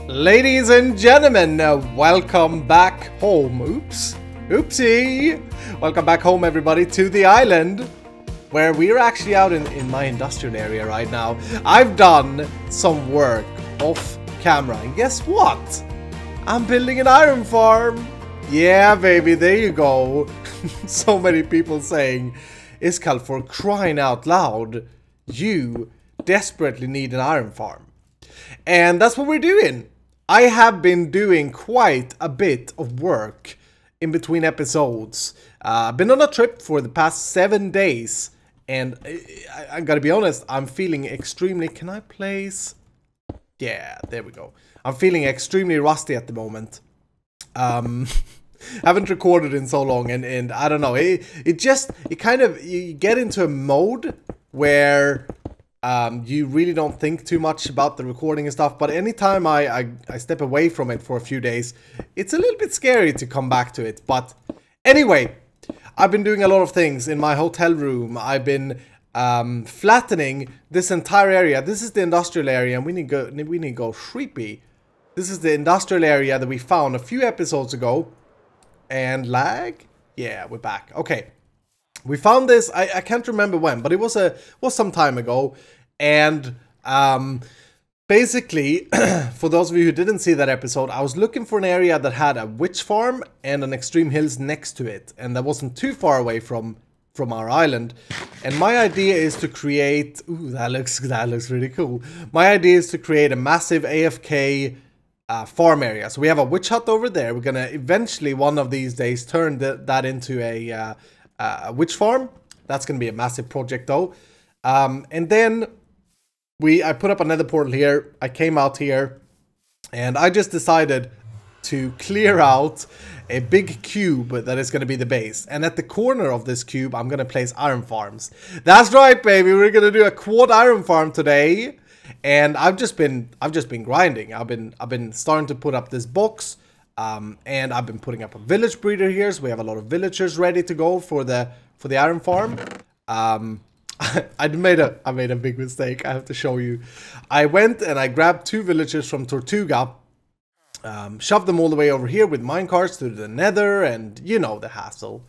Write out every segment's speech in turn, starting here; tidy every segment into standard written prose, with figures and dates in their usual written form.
Ladies and gentlemen, welcome back home. Oopsie. Welcome back home, everybody, to the island, where we're actually out in my industrial area right now. I've done some work off camera, and guess what? I'm building an iron farm. Yeah, baby, there you go. So many people saying, Iskall, for crying out loud, you desperately need an iron farm. And that's what we're doing. I have been doing quite a bit of work in between episodes. I've been on a trip for the past 7 days, and I gotta be honest, I'm feeling extremely... Can I place? Yeah, there we go. I'm feeling extremely rusty at the moment. Haven't recorded in so long, and I don't know. You get into a mode where you really don't think too much about the recording and stuff, but anytime I step away from it for a few days, it's a little bit scary to come back to it. But anyway, I've been doing a lot of things in my hotel room. I've been flattening this entire area. This is the industrial area, and we need to go creepy. This is the industrial area that we found a few episodes ago. And lag? Yeah, we're back. Okay. We found this, I can't remember when, but it was some time ago. And basically, for those of you who didn't see that episode, I was looking for an area that had a witch farm and an extreme hills next to it, and that wasn't too far away from our island. And my idea is to create... Ooh, that looks really cool. My idea is to create a massive AFK farm area. So we have a witch hut over there. We're gonna eventually, one of these days, turn that into a witch farm. That's gonna be a massive project though. And then I put up another portal here. I came out here and I just decided to clear out a big cube that is going to be the base. And at the corner of this cube, I'm going to place iron farms. That's right, baby. We're going to do a quad iron farm today. And I've just been grinding. I've been starting to put up this box. And I've been putting up a village breeder here. So we have a lot of villagers ready to go for the iron farm. I made a big mistake. I have to show you. I went and I grabbed 2 villagers from Tortuga, shoved them all the way over here with minecarts to the nether, and you know the hassle.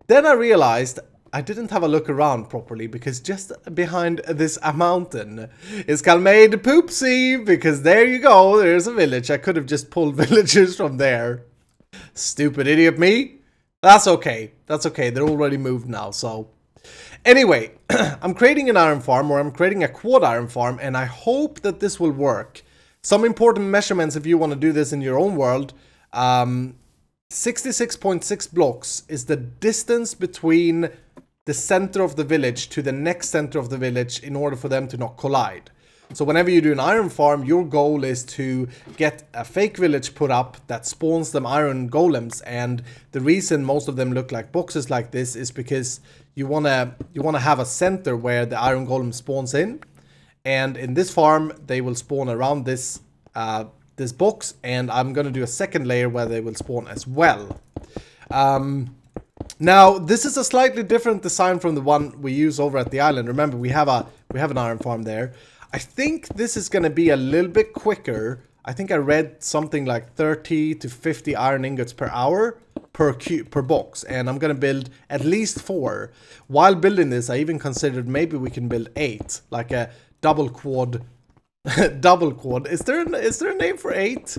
Then I realized I didn't have a look around properly, because just behind this mountain is Calmade Poopsie, because there you go, there's a village. I could have just pulled villagers from there. Stupid idiot me. That's okay. That's okay. They're already moved now, so... Anyway, I'm creating an iron farm, or I'm creating a quad iron farm, and I hope that this will work. Some important measurements if you want to do this in your own world. 66.6 blocks is the distance between the center of the village to the next center of the village in order for them to not collide. So whenever you do an iron farm, your goal is to get a fake village put up that spawns them iron golems, and the reason most of them look like boxes like this is because you wanna have a center where the iron golem spawns in, and in this farm they will spawn around this this box, and I'm gonna do a second layer where they will spawn as well. Now this is a slightly different design from the one we use over at the island. Remember, we have an iron farm there. I think this is gonna be a little bit quicker. I think I read something like 30 to 50 iron ingots per hour per box, and I'm gonna build at least 4. While building this, I even considered maybe we can build 8, like a double quad. Double quad. Is there a name for 8?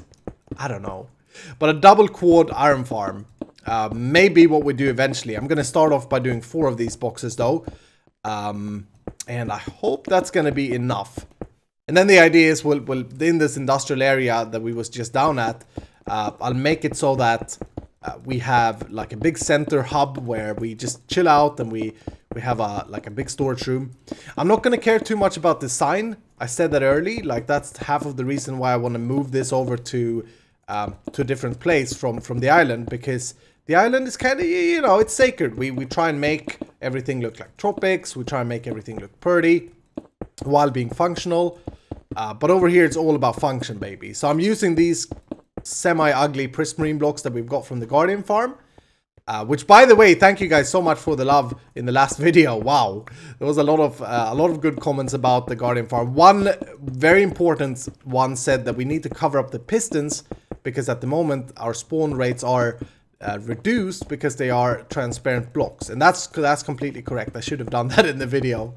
I don't know, but a double quad iron farm. Maybe what we do eventually. I'm gonna start off by doing 4 of these boxes though, and I hope that's gonna be enough. And then the idea is we'll in this industrial area that we was just down at, I'll make it so that we have like a big center hub where we just chill out, and we have like a big storage room. I'm not gonna care too much about the sign. I said that early. Like, that's half of the reason why I want to move this over to a different place from the island, because the island is kind of, you know, it's sacred. We try and make everything look like tropics. We try and make everything look pretty while being functional. But over here, it's all about function, baby. So I'm using these semi-ugly prismarine blocks that we've got from the Guardian farm. Which, by the way, thank you guys so much for the love in the last video. Wow, there was a lot of good comments about the Guardian farm. One very important one said that we need to cover up the pistons because at the moment our spawn rates are reduced because they are transparent blocks, and that's completely correct. I should have done that in the video.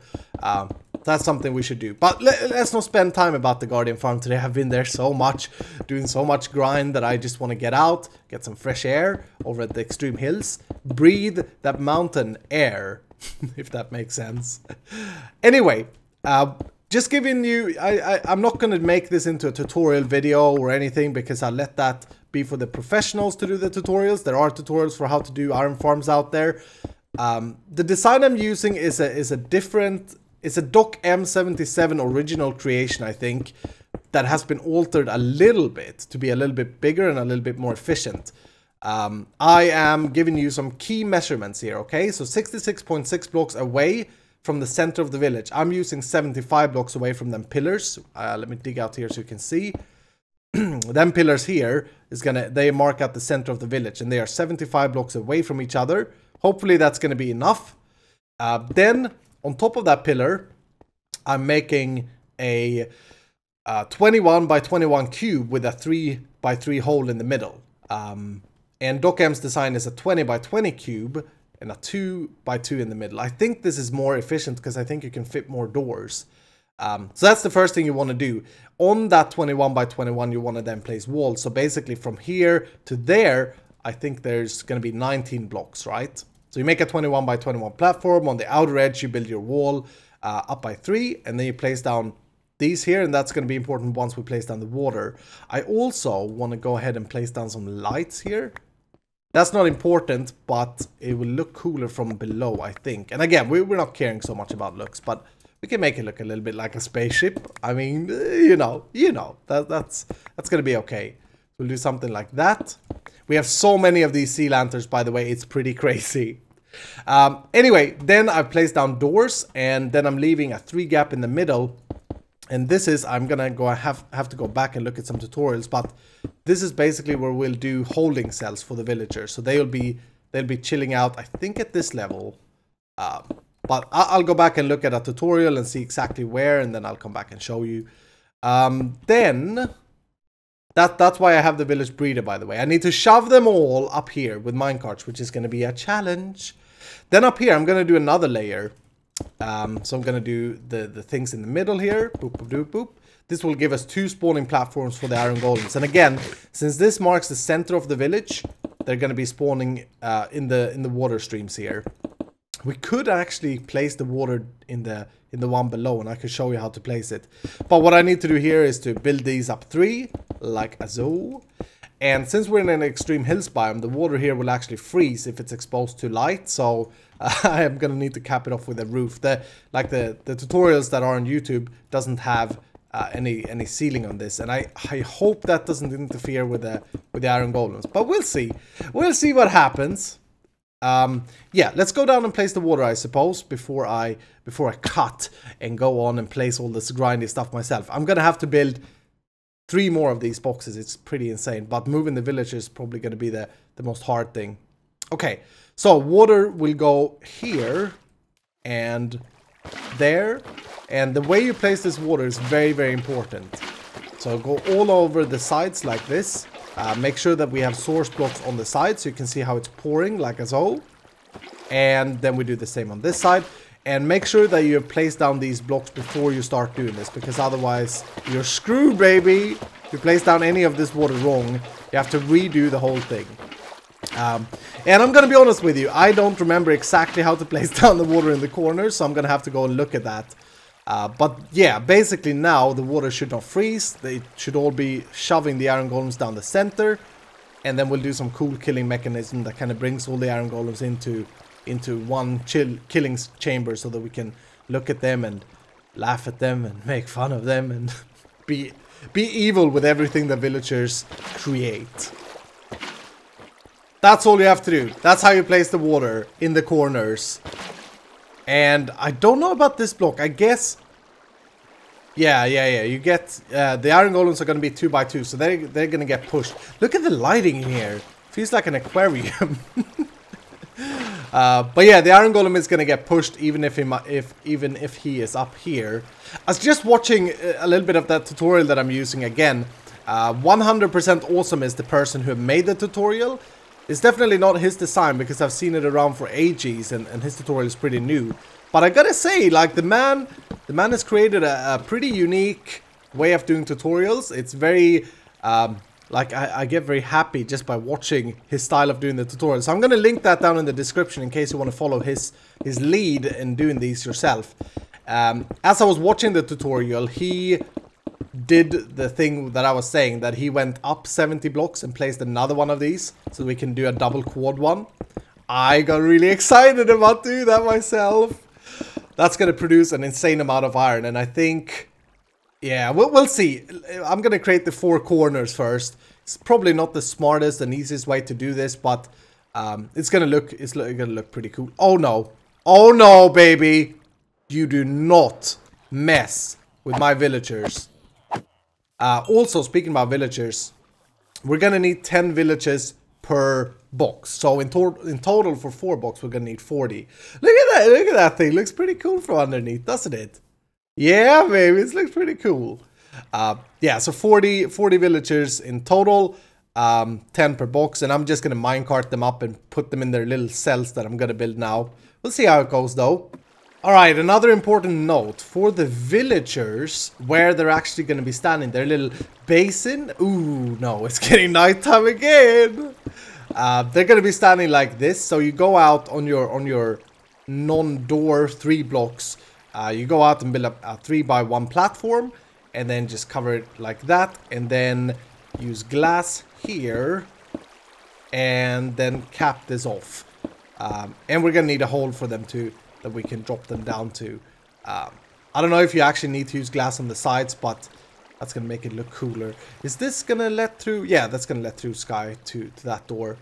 That's something we should do. But let's not spend time about the Guardian farm today. I've been there so much, doing so much grind that I just want to get out, get some fresh air over at the extreme hills, breathe that mountain air, if that makes sense. Anyway, just giving you, I'm not going to make this into a tutorial video or anything because I'll let that be for the professionals to do the tutorials. There are tutorials for how to do iron farms out there. The design I'm using is a different... It's a Doc M77 original creation, I think, that has been altered a little bit to be a little bit bigger and a little bit more efficient. I am giving you some key measurements here, okay? So 66.6 blocks away from the center of the village. I'm using 75 blocks away from them pillars. Let me dig out here so you can see. Them pillars here they mark out the center of the village, and they are 75 blocks away from each other. Hopefully that's gonna be enough. Then on top of that pillar, I'm making a 21 by 21 cube with a 3 by 3 hole in the middle. And Doc M's design is a 20 by 20 cube and a 2 by 2 in the middle. I think this is more efficient because I think you can fit more doors. So that's the first thing you want to do. On that 21 by 21, you want to then place walls. So basically from here to there, I think there's going to be 19 blocks, right? So you make a 21 by 21 platform. On the outer edge, you build your wall up by 3, and then you place down these here, and that's going to be important once we place down the water. I also want to go ahead and place down some lights here. That's not important, but it will look cooler from below, I think. And again, we're not caring so much about looks, but we can make it look a little bit like a spaceship. I mean, you know, that's going to be okay. We'll do something like that. We have so many of these sea lanterns, by the way, it's pretty crazy. Anyway, then I've placed down doors, and then I'm leaving a 3 gap in the middle. And this is, I'm gonna have to go back and look at some tutorials, but this is basically where we'll do holding cells for the villagers. So they'll be chilling out, I think, at this level. But I'll go back and look at a tutorial and see exactly where, and then I'll come back and show you. Then that's why I have the village breeder, by the way. I need to shove them all up here with minecarts, which is going to be a challenge. Then up here, I'm going to do another layer. So I'm going to do the things in the middle here. Boop, boop, boop, boop. This will give us 2 spawning platforms for the iron golems. And again, since this marks the center of the village, they're going to be spawning in the water streams here. We could actually place the water in the one below, and I could show you how to place it. But what I need to do here is to build these up 3, like so. And since we're in an extreme hills biome, the water here will actually freeze if it's exposed to light. So I am gonna need to cap it off with a roof. The tutorials that are on YouTube doesn't have any ceiling on this, and I hope that doesn't interfere with the iron golems. But we'll see. We'll see what happens. Yeah, let's go down and place the water, I suppose, before I cut and go on and place all this grindy stuff myself. I'm gonna have to build 3 more of these boxes. It's pretty insane, but moving the village is probably gonna be the most hard thing. Okay, so water will go here and there, and the way you place this water is very, very important. So go all over the sides like this. Make sure that we have source blocks on the side so you can see how it's pouring, like so. And then we do the same on this side. And make sure that you have placed down these blocks before you start doing this, because otherwise you're screwed, baby. If you place down any of this water wrong, you have to redo the whole thing. And I'm gonna be honest with you, I don't remember exactly how to place down the water in the corners, so I'm gonna have to go and look at that. But yeah, basically now the water should not freeze. They should all be shoving the iron golems down the center, and then we'll do some cool killing mechanism that kind of brings all the iron golems into one killing chamber, so that we can look at them and laugh at them and make fun of them and be evil with everything the villagers create. That's all you have to do. That's how you place the water in the corners. And I don't know about this block. I guess... Yeah. You get... the iron golems are going to be 2 by 2. So they're going to get pushed. Look at the lighting in here. Feels like an aquarium. But yeah, the Iron Golem is gonna get pushed even if he is up here. I was just watching a little bit of that tutorial that I'm using again. 100% Awesome is the person who made the tutorial. It's definitely not his design because I've seen it around for ages and his tutorial is pretty new. But I gotta say, like, the man has created a pretty unique way of doing tutorials. It's very, like, I get very happy just by watching his style of doing the tutorials. So I'm gonna link that down in the description in case you want to follow his lead in doing these yourself. As I was watching the tutorial, he did the thing that I was saying, that he went up 70 blocks and placed another one of these so we can do a double quad one. I got really excited about doing that myself. That's going to produce an insane amount of iron, and I think, yeah, we'll see. I'm going to create the 4 corners first. It's probably not the smartest and easiest way to do this, but it's going to look pretty cool. Oh no. Oh no, baby. You do not mess with my villagers. Also, speaking about villagers, we're gonna need 10 villages per box. So in total for 4 boxes, we're gonna need 40. Look at that thing. Looks pretty cool from underneath, doesn't it? Yeah, baby, it looks pretty cool. Yeah, so 40 villagers in total, 10 per box, and I'm just gonna minecart them up and put them in their little cells that I'm gonna build now. We'll see how it goes though. Alright, another important note for the villagers, where they're actually going to be standing, their little basin. Ooh, no, it's getting nighttime again. They're going to be standing like this, so you go out on your non-door 3 blocks. You go out and build up a 3x1 platform, and then just cover it like that, and then use glass here, and then cap this off. And we're going to need a hole for them to... that we can drop them down to. I don't know if you actually need to use glass on the sides, but that's gonna make it look cooler. Is this gonna let through? Yeah, that's gonna let through sky to that door.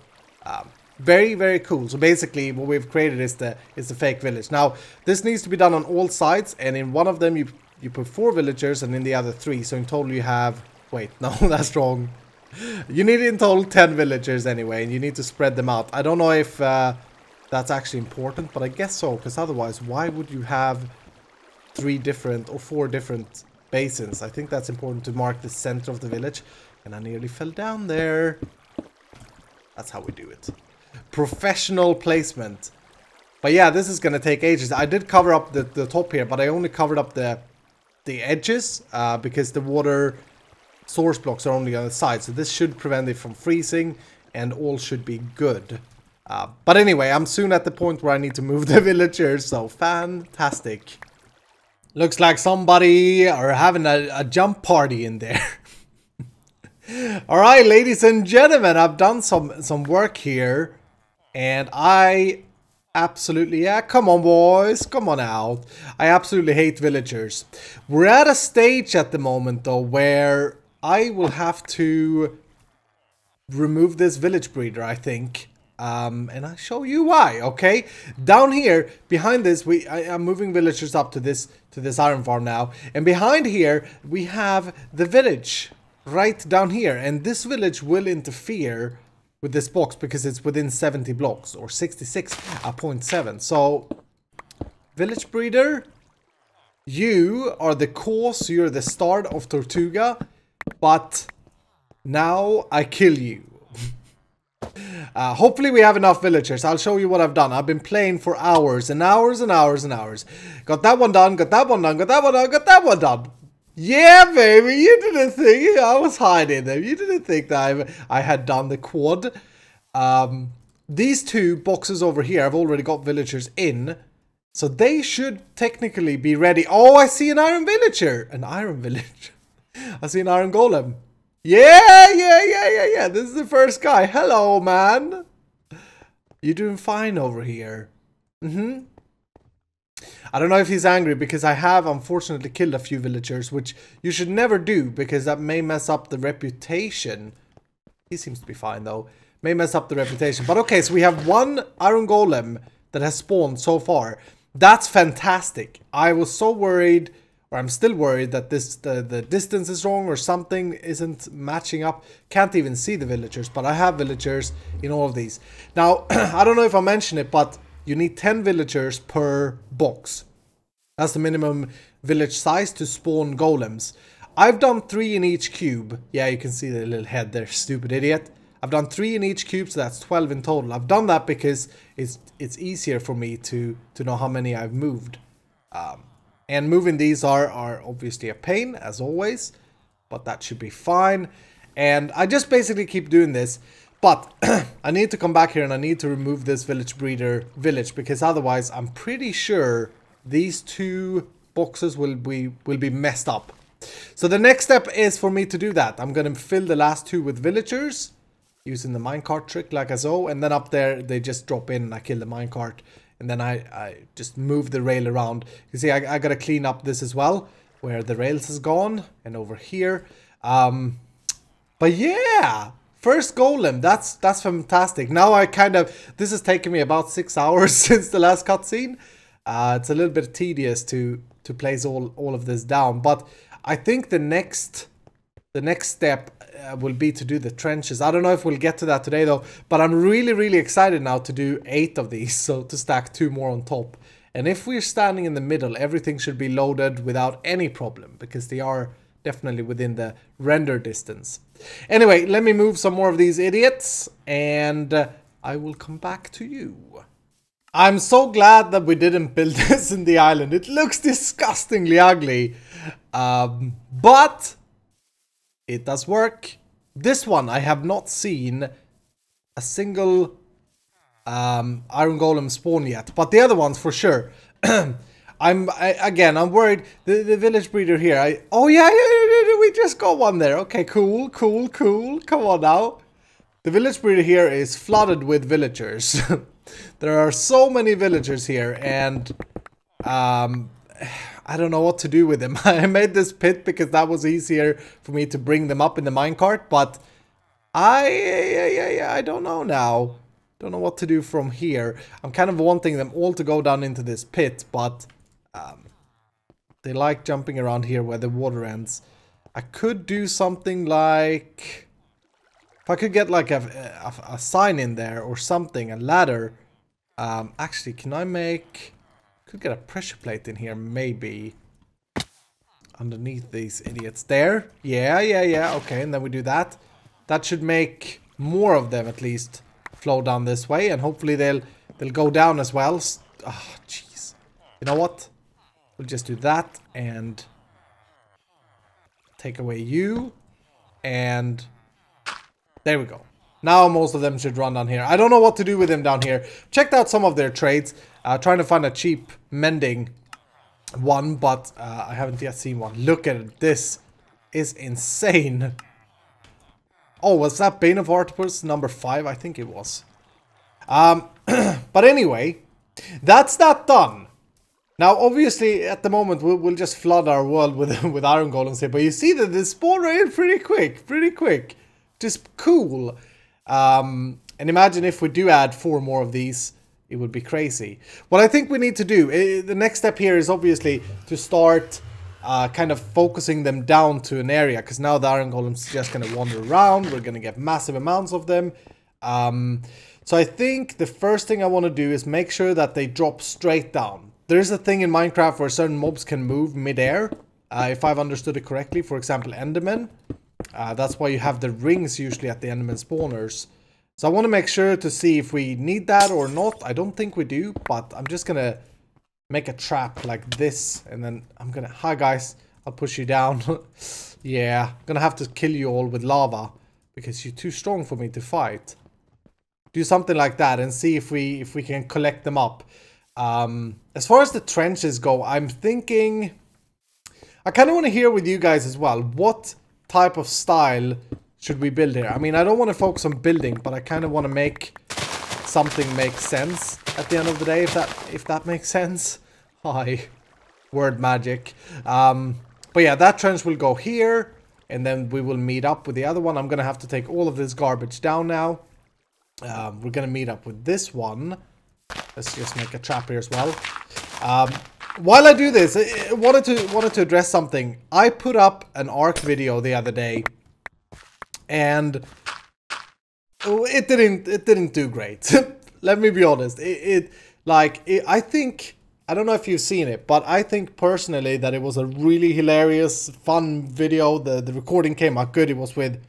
Very, very cool. So basically what we've created is the fake village. Now this needs to be done on all sides, and in one of them you put 4 villagers and in the other 3. So in total you have, wait, no, that's wrong. You need in total 10 villagers anyway, and you need to spread them out. I don't know if that's actually important, but I guess so, because otherwise, why would you have 3 different or 4 different basins? I think that's important to mark the center of the village. And I nearly fell down there. That's how we do it. Professional placement. But yeah, this is going to take ages. I did cover up the top here, but I only covered up the edges because the water source blocks are only on the side. So this should prevent it from freezing, and all should be good. But anyway, I'm soon at the point where I need to move the villagers, so fantastic. Looks like somebody are having a jump party in there. Alright, ladies and gentlemen, I've done some work here, and I absolutely, yeah, come on boys, come on out. I absolutely hate villagers. We're at a stage at the moment though where I will have to remove this village breeder, I think. And I'll show you why, okay? Down here, behind this, I'm moving villagers up to this iron farm now. And behind here, we have the village right down here. And this village will interfere with this box because it's within 70 blocks or 66.7. So, village breeder, you are the cause, you're the start of Tortuga, but now I kill you. Hopefully we have enough villagers. I'll show you what I've done. I've been playing for hours and hours and hours and hours. Got that one done, got that one done, got that one done, got that one done. Yeah, baby, you didn't think I was hiding them. You didn't think that I had done the quad. These 2 boxes over here, I've already got villagers in. So they should technically be ready. Oh, I see an iron villager. An iron villager. I see an iron golem. Yeah. This is the first guy. Hello, man. You're doing fine over here. I don't know if he's angry because I have unfortunately killed a few villagers, which you should never do because that may mess up the reputation. He seems to be fine though. May mess up the reputation. But okay, so we have 1 iron golem that has spawned so far. That's fantastic. I was so worried, or I'm still worried that the distance is wrong or something isn't matching up. Can't even see the villagers, but I have villagers in all of these. Now, I don't know if I mentioned it, but you need 10 villagers per box. That's the minimum village size to spawn golems. I've done 3 in each cube. Yeah, you can see the little head there, stupid idiot. I've done 3 in each cube, so that's 12 in total. I've done that because it's easier for me to know how many I've moved. And moving these are obviously a pain, as always. But that should be fine. And I just basically keep doing this. But I need to come back here and I need to remove this village breeder village. Because otherwise, I'm pretty sure these 2 boxes will be messed up. So the next step is for me to do that. I'm going to fill the last 2 with villagers. Using the minecart trick like so. And then up there, they just drop in and I kill the minecart. And then I just move the rail around. You see, I got to clean up this as well. Where the rails is gone. And over here. But yeah. First golem. That's fantastic. Now I kind of... This has taken me about 6 hours since the last cutscene. It's a little bit tedious to place all of this down. But I think the next step will be to do the trenches. I don't know if we'll get to that today though, but I'm really excited now to do 8 of these, so to stack 2 more on top. And if we're standing in the middle, everything should be loaded without any problem, because they are definitely within the render distance. Anyway, let me move some more of these idiots, and I will come back to you. I'm so glad that we didn't build this in the island. It looks disgustingly ugly, but it does work. This one, I have not seen a single iron golem spawn yet, but the other ones for sure. I'm worried. The village breeder here. Oh yeah, we just got one there. Okay, cool. Come on now. The village breeder here is flooded with villagers. There are so many villagers here, and I don't know what to do with them. I made this pit because that was easier for me to bring them up in the minecart, but I don't know now. Don't know what to do from here. I'm kind of wanting them all to go down into this pit, but they like jumping around here where the water ends. I could do something like... If I could get like a sign in there or something, a ladder. Actually, can I make... Could get a pressure plate in here, maybe. Underneath these idiots there. Yeah. Okay, and then we do that. That should make more of them at least flow down this way, and hopefully they'll go down as well. Oh, jeez. You know what? We'll just do that and take away you, and there we go. Now most of them should run down here. I don't know what to do with them down here. Checked out some of their trades. Trying to find a cheap mending one, but I haven't yet seen one. Look at it. This is insane. Oh, was that Bane of Artipus number 5? I think it was. But anyway, that's that done. Now, obviously, at the moment, we'll just flood our world with iron golems here. But you see that they spawn right in pretty quick. Just cool. And imagine if we do add 4 more of these. It would be crazy. What I think we need to do, the next step here is obviously to start kind of focusing them down to an area. Because now the iron golems are just going to wander around. We're going to get massive amounts of them. So I think the first thing I want to do is make sure that they drop straight down. There's a thing in Minecraft where certain mobs can move mid-air. If I've understood it correctly, for example, Endermen. That's why you have the rings usually at the Enderman spawners. So I want to make sure to see if we need that or not. I don't think we do, but I'm just going to make a trap like this. And then I'm going to... Hi guys, I'll push you down. Yeah, I'm going to have to kill you all with lava. Because you're too strong for me to fight. Do something like that and see if we can collect them up. As far as the trenches go, I'm thinking... I kind of want to hear with you guys as well. What type of style should we build here? I mean, I don't want to focus on building, but I kind of want to make something make sense at the end of the day, if that makes sense. Hi, word magic. But yeah, that trench will go here, and then we will meet up with the other one. I'm gonna have to take all of this garbage down now. We're gonna meet up with this one. Let's just make a trap here as well. While I do this, I wanted to address something. I put up an Ark video the other day, and it didn't do great. Let me be honest. Like, I think, I don't know if you've seen it, but I think personally that it was a really hilarious, fun video. The recording came out good. It was with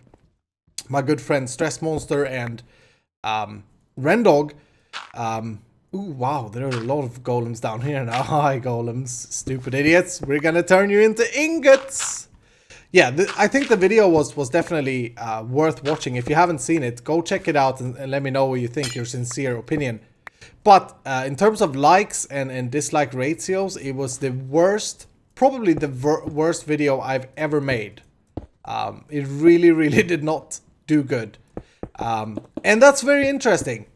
my good friend Stress Monster and Rendog. Ooh, wow, there are a lot of golems down here now. Hi, golems. Stupid idiots. We're gonna turn you into ingots. Yeah, I think the video was definitely worth watching. If you haven't seen it, go check it out and let me know what you think, your sincere opinion. But in terms of likes and dislike ratios, it was the worst, probably the worst video I've ever made. It really, really did not do good. And that's very interesting.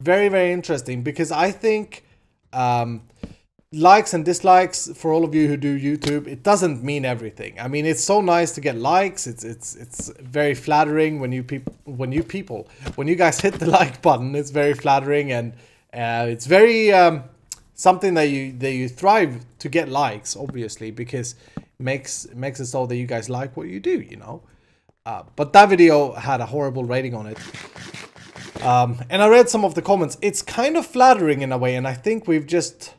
Very, very interesting, because I think likes and dislikes, for all of you who do YouTube, it doesn't mean everything. I mean, it's so nice to get likes. It's very flattering when you guys hit the like button. It's very flattering, and it's very something that you thrive to get likes, obviously, because it makes it so that you guys like what you do, you know. But that video had a horrible rating on it. And I read some of the comments. It's kind of flattering in a way, and I think we've just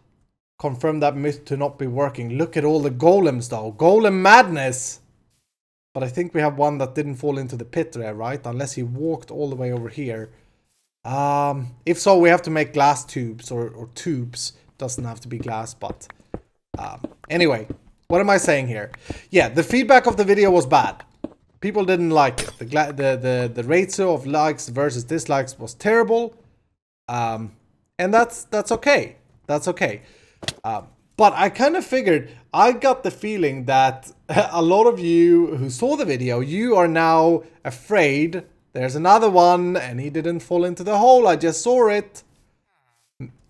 confirmed that myth to not be working. Look at all the golems though. Golem madness! But I think we have one that didn't fall into the pit there, right? Unless he walked all the way over here. If so, we have to make glass tubes or tubes. Doesn't have to be glass, but anyway, what am I saying here? Yeah, the feedback of the video was bad. People didn't like it. The ratio of likes versus dislikes was terrible, and that's okay. That's okay. But I kind of figured, I got the feeling that a lot of you who saw the video, you are now afraid. There's another one, and he didn't fall into the hole. I just saw it.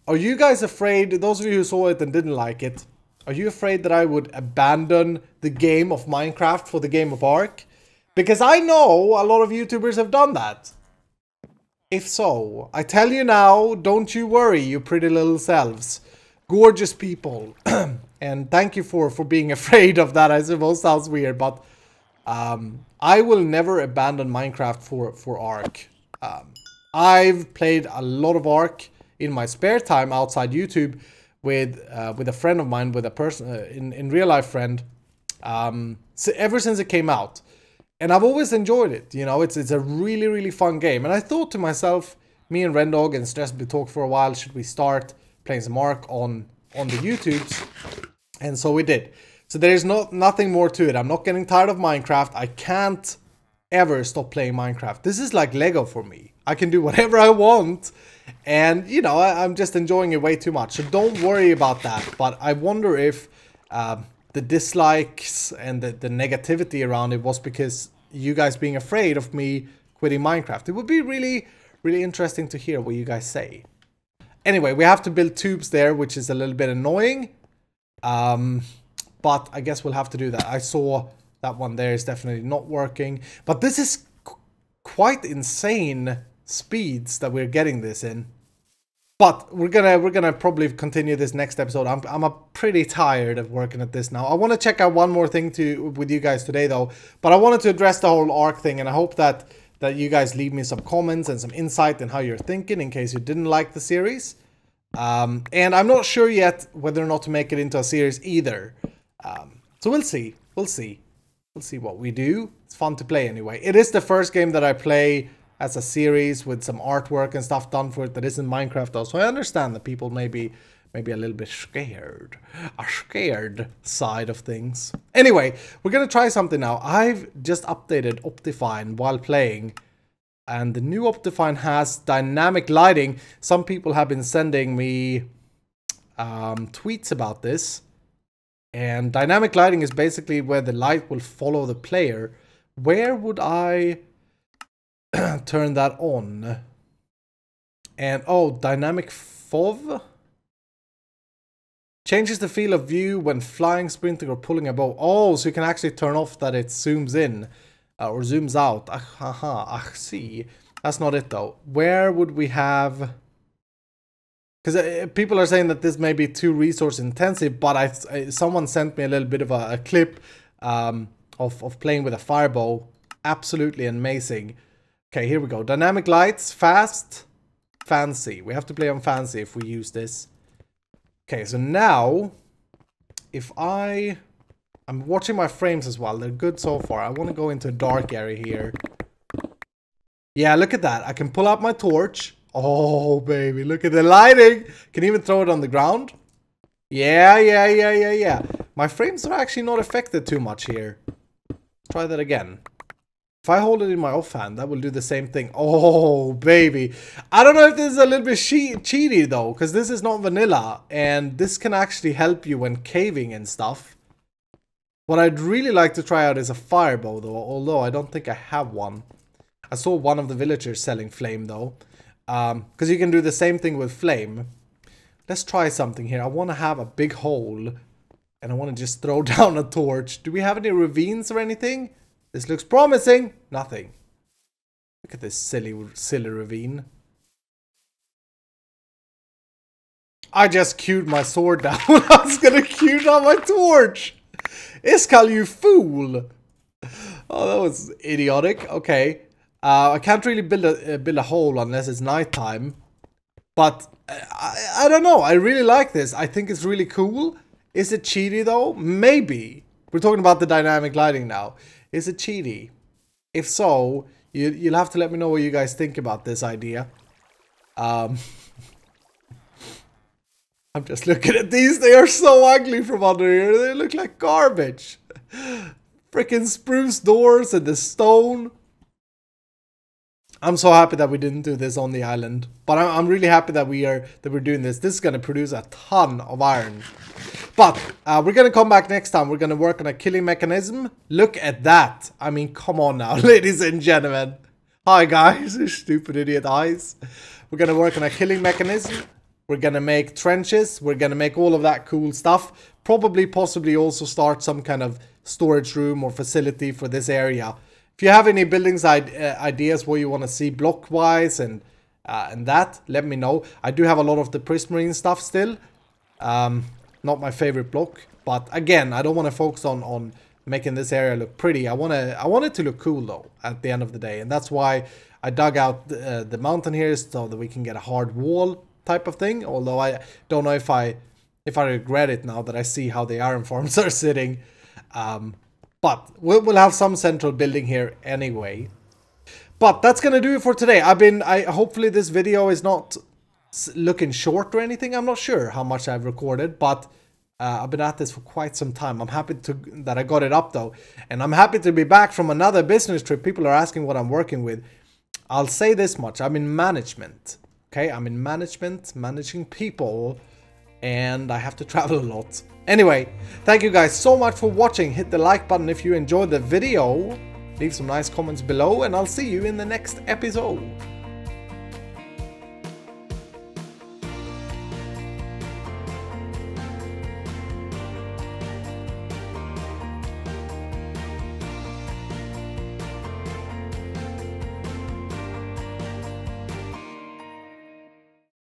Are you guys afraid? Those of you who saw it and didn't like it, are you afraid that I would abandon the game of Minecraft for the game of Ark? Because I know a lot of YouTubers have done that. If so, I tell you now, don't you worry, you pretty little selves. Gorgeous people. And thank you for being afraid of that. I suppose sounds weird, but I will never abandon Minecraft for Ark. I've played a lot of Ark in my spare time outside YouTube with a friend of mine, with a person in real life friend, so ever since it came out. And I've always enjoyed it, you know, it's a really, really fun game. And I thought to myself, me and Rendog and Stress talked for a while, should we start playing some Ark on the YouTubes? And so we did. So there's nothing more to it. I'm not getting tired of Minecraft. I can't ever stop playing Minecraft. This is like Lego for me. I can do whatever I want. And, you know, I'm just enjoying it way too much. So don't worry about that. But I wonder if the dislikes and the negativity around it was because you guys being afraid of me quitting Minecraft. It would be really, really interesting to hear what you guys say. Anyway, we have to build tubes there, which is a little bit annoying. But I guess we'll have to do that. I saw that one there is definitely not working. But this is quite insane speeds that we're getting this in. But we're gonna probably continue this next episode. I'm pretty tired of working at this now. I want to check out one more thing with you guys today though. But I wanted to address the whole Ark thing, and I hope that you guys leave me some comments and some insight in how you're thinking in case you didn't like the series. And I'm not sure yet whether or not to make it into a series either. So we'll see. We'll see. We'll see what we do. It's fun to play anyway. It is the first game that I play as a series with some artwork and stuff done for it that isn't Minecraft though. So I understand that people may be a little bit scared. A scared side of things. Anyway, we're gonna try something now. I've just updated Optifine while playing. And the new Optifine has dynamic lighting. Some people have been sending me tweets about this. And dynamic lighting is basically where the light will follow the player. Where would I turn that on? And oh, dynamic FOV changes the field of view when flying, sprinting, or pulling a bow. Oh, so you can actually turn off that it zooms in or zooms out. See, that's not it though. Where would we have? Because people are saying that this may be too resource intensive, but someone sent me a little bit of a clip of playing with a firebow. Absolutely amazing. Okay, here we go. Dynamic lights, fast, fancy. We have to play on fancy if we use this. Okay, so now, if I'm watching my frames as well. They're good so far. I want to go into a dark area here. Yeah, look at that. I can pull out my torch. Oh, baby, look at the lighting. Can even throw it on the ground. Yeah. My frames are actually not affected too much here. Try that again. If I hold it in my offhand, that will do the same thing. Oh, baby. I don't know if this is a little bit cheaty, though, because this is not vanilla. And this can actually help you when caving and stuff. What I'd really like to try out is a firebow, though, although I don't think I have one. I saw one of the villagers selling flame, though. Because you can do the same thing with flame. Let's try something here. I want to have a big hole. And I want to just throw down a torch. Do we have any ravines or anything? This looks promising. Nothing. Look at this silly ravine. I just queued my sword down. I was going to queue down my torch. Iskall, you fool. Oh, that was idiotic. Okay. I can't really build a hole unless it's nighttime. But I don't know. I really like this. I think it's really cool. Is it cheaty though? Maybe. We're talking about the dynamic lighting now. Is it cheaty? If so, you'll have to let me know what you guys think about this idea. I'm just looking at these. They are so ugly from under here. They look like garbage. Freaking spruce doors and the stone. I'm so happy that we didn't do this on the island. But I'm really happy that we're doing this. This is going to produce a ton of iron. But we're going to come back next time. We're going to work on a killing mechanism. Look at that. I mean, come on now, ladies and gentlemen. Hi, guys. Stupid idiot eyes. We're going to work on a killing mechanism. We're going to make trenches. We're going to make all of that cool stuff. Probably, possibly also start some kind of storage room or facility for this area. If you have any buildings ideas what you want to see block-wise and that, let me know. I do have a lot of the prismarine stuff still. Not my favorite block, but again, I don't want to focus on making this area look pretty. I want it to look cool though at the end of the day, and that's why I dug out the mountain here so that we can get a hard wall type of thing. Although I don't know if I regret it now that I see how the iron farms are sitting. But we'll have some central building here anyway. But that's gonna do it for today. Hopefully this video is not looking short or anything. I'm not sure how much I've recorded, but I've been at this for quite some time. I'm happy that I got it up though, and I'm happy to be back from another business trip. People are asking what I'm working with. I'll say this much: I'm in management. Okay, I'm in management, managing people, and I have to travel a lot. Anyway, thank you guys so much for watching. Hit the like button if you enjoyed the video. Leave some nice comments below, and I'll see you in the next episode.